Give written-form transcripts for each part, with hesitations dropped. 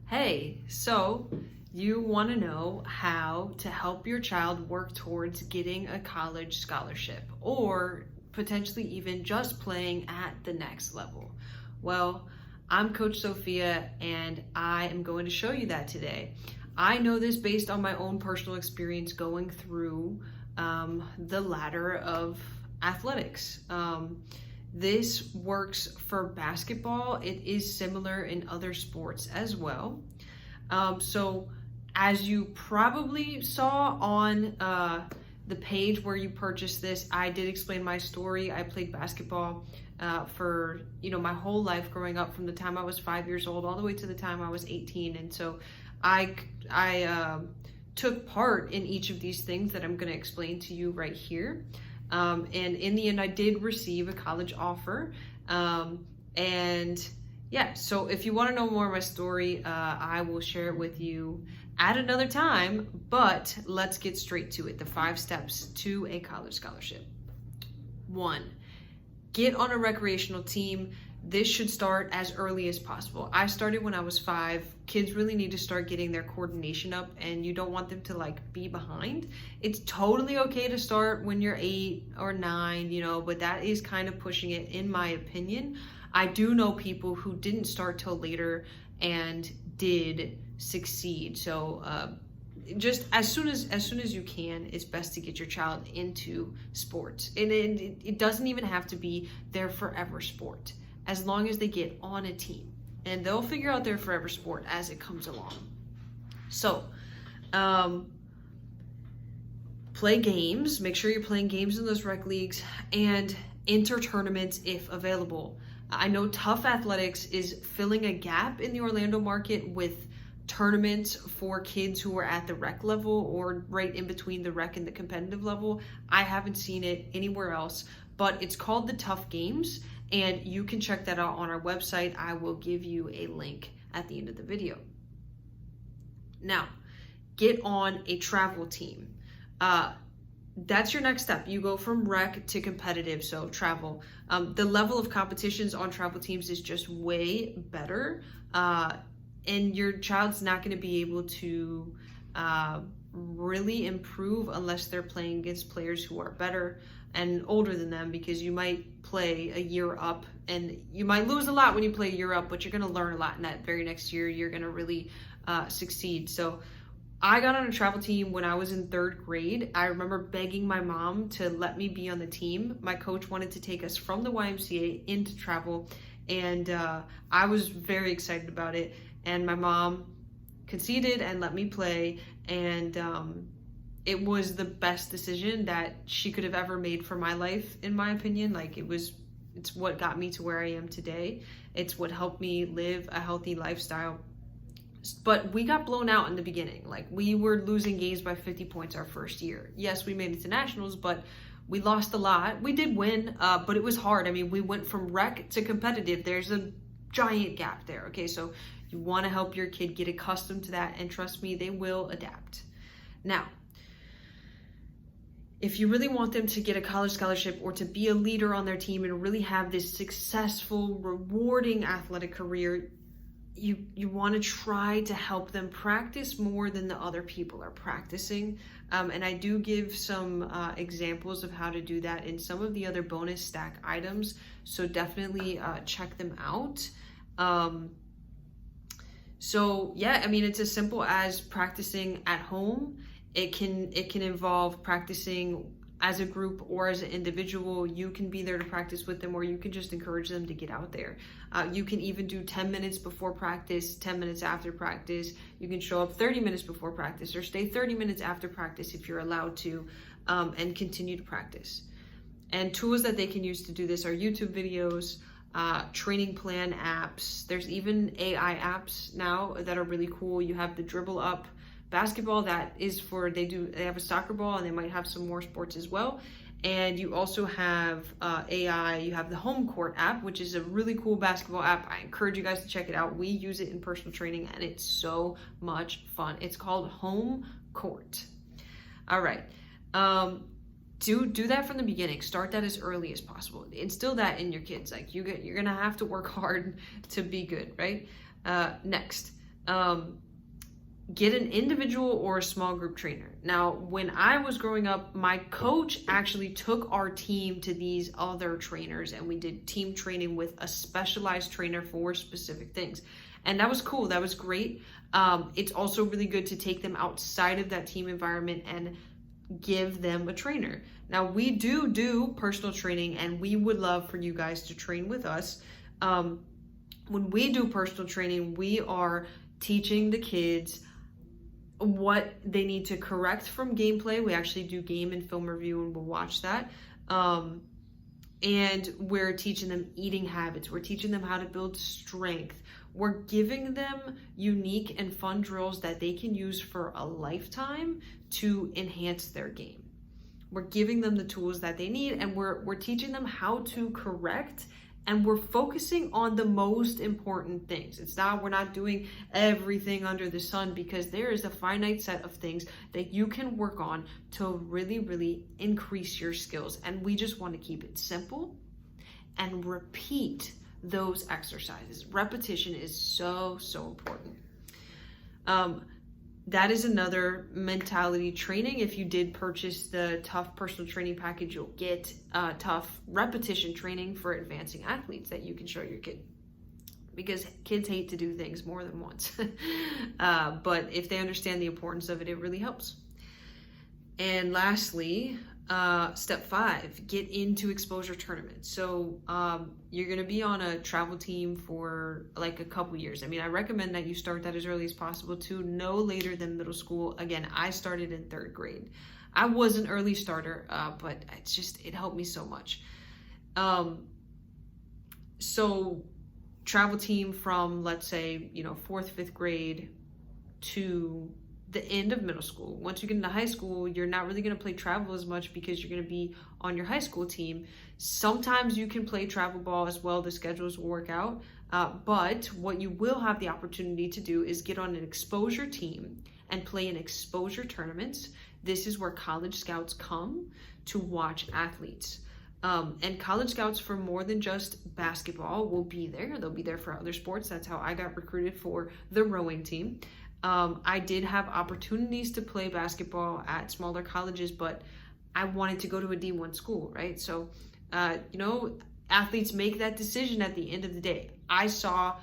Hey, so you want to know how to help your child work towards getting a college scholarship or potentially even just playing at the next level? Well, I'm Coach Sophia and I am going to show you that today. I know this based on my own personal experience going through the ladder of athletics. This works for basketball. It is similar in other sports as well. So as you probably saw on the page where you purchased this, I did explain my story. I played basketball for my whole life growing up, from the time I was 5 years old all the way to the time I was 18. And so I took part in each of these things that I'm going to explain to you right here. And in the end, I did receive a college offer. And yeah, so if you want to know more of my story, I will share it with you at another time, but let's get straight to it. The 5 steps to a college scholarship. 1, get on a recreational team. This should start as early as possible. I started when I was 5. Kids really need to start getting their coordination up, and you don't want them to be behind. It's totally okay to start when you're 8 or 9, but that is kind of pushing it, in my opinion. I do know people who didn't start till later and did succeed. So just as soon as you can, it's best to get your child into sports. And it doesn't even have to be their forever sport, as long as they get on a team, and they'll figure out their forever sport as it comes along. So play games. Make sure you're playing games in those rec leagues, and enter tournaments if available. I know Tough Athletics is filling a gap in the Orlando market with tournaments for kids who are at the rec level or right in between the rec and the competitive level. I haven't seen it anywhere else, but it's called the Tough Games, and you can check that out on our website. I will give you a link at the end of the video. Now, get on a travel team. That's your next step. You go from rec to competitive, so travel. The level of competitions on travel teams is just way better, and your child's not going to be able to really improve unless they're playing against players who are better and older than them, because you might play a year up and you might lose a lot when you play a year up, but you're going to learn a lot in that very next year. You're going to really succeed. So I got on a travel team when I was in 3rd grade. I remember begging my mom to let me be on the team. My coach wanted to take us from the YMCA into travel, and I was very excited about it. And my mom conceded and let me play, and it was the best decision that she could have ever made for my life, in my opinion. It's what got me to where I am today. It's what helped me live a healthy lifestyle. But we got blown out in the beginning. We were losing games by 50 points our first year. Yes, we made it to nationals, but we lost a lot. We did win, but it was hard. I mean, we went from rec to competitive. There's a giant gap there. Okay, so you want to help your kid get accustomed to that, and trust me, they will adapt. Now, if you really want them to get a college scholarship or to be a leader on their team and really have this successful, rewarding athletic career, you want to try to help them practice more than the other people are practicing. And I do give some examples of how to do that in some of the other bonus stack items. So definitely check them out. So yeah, I mean, it's as simple as practicing at home. It can involve practicing as a group or as an individual. You can be there to practice with them, or you can just encourage them to get out there. You can even do 10 minutes before practice, 10 minutes after practice. You can show up 30 minutes before practice, or stay 30 minutes after practice if you're allowed to, and continue to practice. And tools that they can use to do this are YouTube videos, training plan apps. There's even AI apps now that are really cool. You have the Dribble Up basketball, that is for, they have a soccer ball, and they might have some more sports as well. And you also have AI, you have the Home Court app, which is a really cool basketball app. I encourage you guys to check it out. We use it in personal training, and it's so much fun. It's called Home Court. All right. Do that from the beginning. Start that as early as possible. Instill that in your kids. You're gonna have to work hard to be good, right? Next, Get an individual or a small group trainer. Now, when I was growing up, my coach actually took our team to these other trainers, and we did team training with a specialized trainer for specific things. And that was cool. That was great. It's also really good to take them outside of that team environment and give them a trainer. Now, we do personal training, and we would love for you guys to train with us. When we do personal training, we are teaching the kids what they need to correct from gameplay. We actually do game and film review, and we'll watch that. And we're teaching them eating habits. We're teaching them how to build strength. We're giving them unique and fun drills that they can use for a lifetime to enhance their game. We're giving them the tools that they need, and we're teaching them how to correct, and we're focusing on the most important things. We're not doing everything under the sun, because there is a finite set of things that you can work on to really, really increase your skills. And we just want to keep it simple and repeat those exercises. Repetition is so important. That is another mentality training. If you did purchase the tough personal training package, you'll get tough repetition training for advancing athletes that you can show your kid, because kids hate to do things more than once. But if they understand the importance of it, it really helps. And lastly, step 5, get into exposure tournaments. So you're going to be on a travel team for like a couple years. I mean, I recommend that you start that as early as possible, to no later than middle school. Again, I started in 3rd grade. I was an early starter, but it helped me so much. So travel team from, let's say, 4th, 5th grade to the end of middle school. Once you get into high school, you're not really going to play travel as much, because you're going to be on your high school team. Sometimes you can play travel ball as well. The schedules will work out. But what you will have the opportunity to do is get on an exposure team and play in exposure tournaments. This is where college scouts come to watch athletes. And college scouts for more than just basketball will be there. They'll be there for other sports. That's how I got recruited for the rowing team. I did have opportunities to play basketball at smaller colleges, but I wanted to go to a D1 school, right? So, athletes make that decision at the end of the day. I saw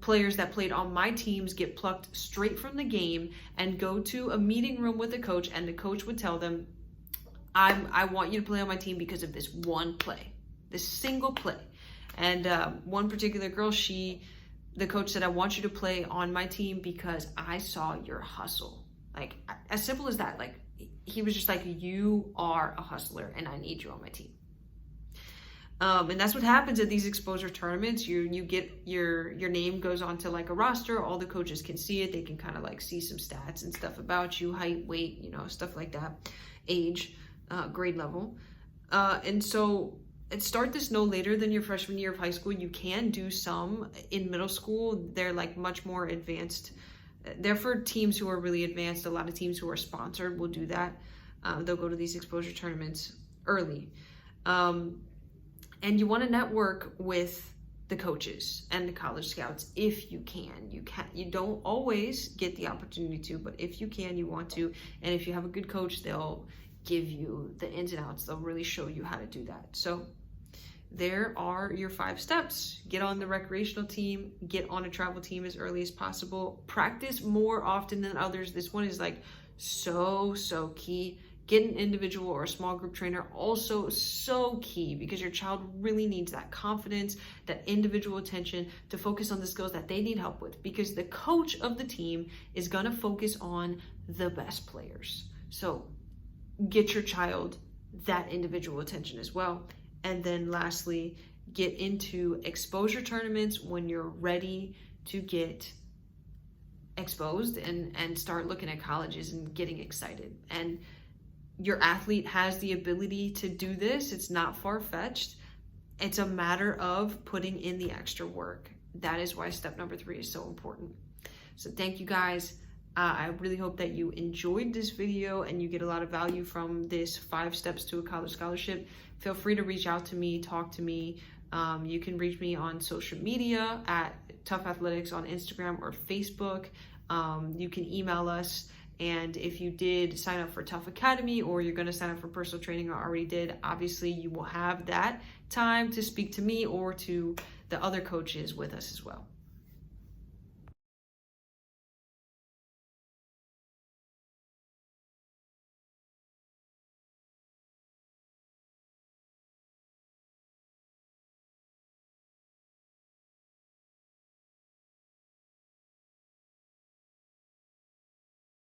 players that played on my teams get plucked straight from the game and go to a meeting room with a coach, and the coach would tell them, I want you to play on my team because of this one play, this single play. And one particular girl, the coach said, I want you to play on my team because I saw your hustle. Like, as simple as that. Like, he was just like, you are a hustler and I need you on my team. And that's what happens at these exposure tournaments. You get your name goes onto like a roster. All the coaches can see it. They can kind of like see some stats and stuff about you, height, weight, stuff like that, age, grade level. And so start this no later than your freshman year of high school. You can do some in middle school. They're like much more advanced. They're for teams who are really advanced. A lot of teams who are sponsored will do that. They'll go to these exposure tournaments early. And you want to network with the coaches and the college scouts if you can. You don't always get the opportunity to, but if you can, you want to. And if you have a good coach, they'll give you the ins and outs. They'll really show you how to do that. So there are your 5 steps. Get on the recreational team, get on a travel team as early as possible, practice more often than others. This one is like so key. Get an individual or a small group trainer, also so key, because your child really needs that confidence, that individual attention to focus on the skills that they need help with, because the coach of the team is gonna focus on the best players. So get your child that individual attention as well. And then lastly, get into exposure tournaments when you're ready to get exposed and start looking at colleges and getting excited. And your athlete has the ability to do this. It's not far-fetched. It's a matter of putting in the extra work. That is why step number 3 is so important. So thank you guys. I really hope that you enjoyed this video and you get a lot of value from this 5 steps to a college scholarship. Feel free to reach out to me, talk to me, You can reach me on social media at Tough Athletics on Instagram or Facebook. You can email us. And if you did sign up for Tough Academy, or you're going to sign up for personal training or already did, obviously you will have that time to speak to me or to the other coaches with us as well.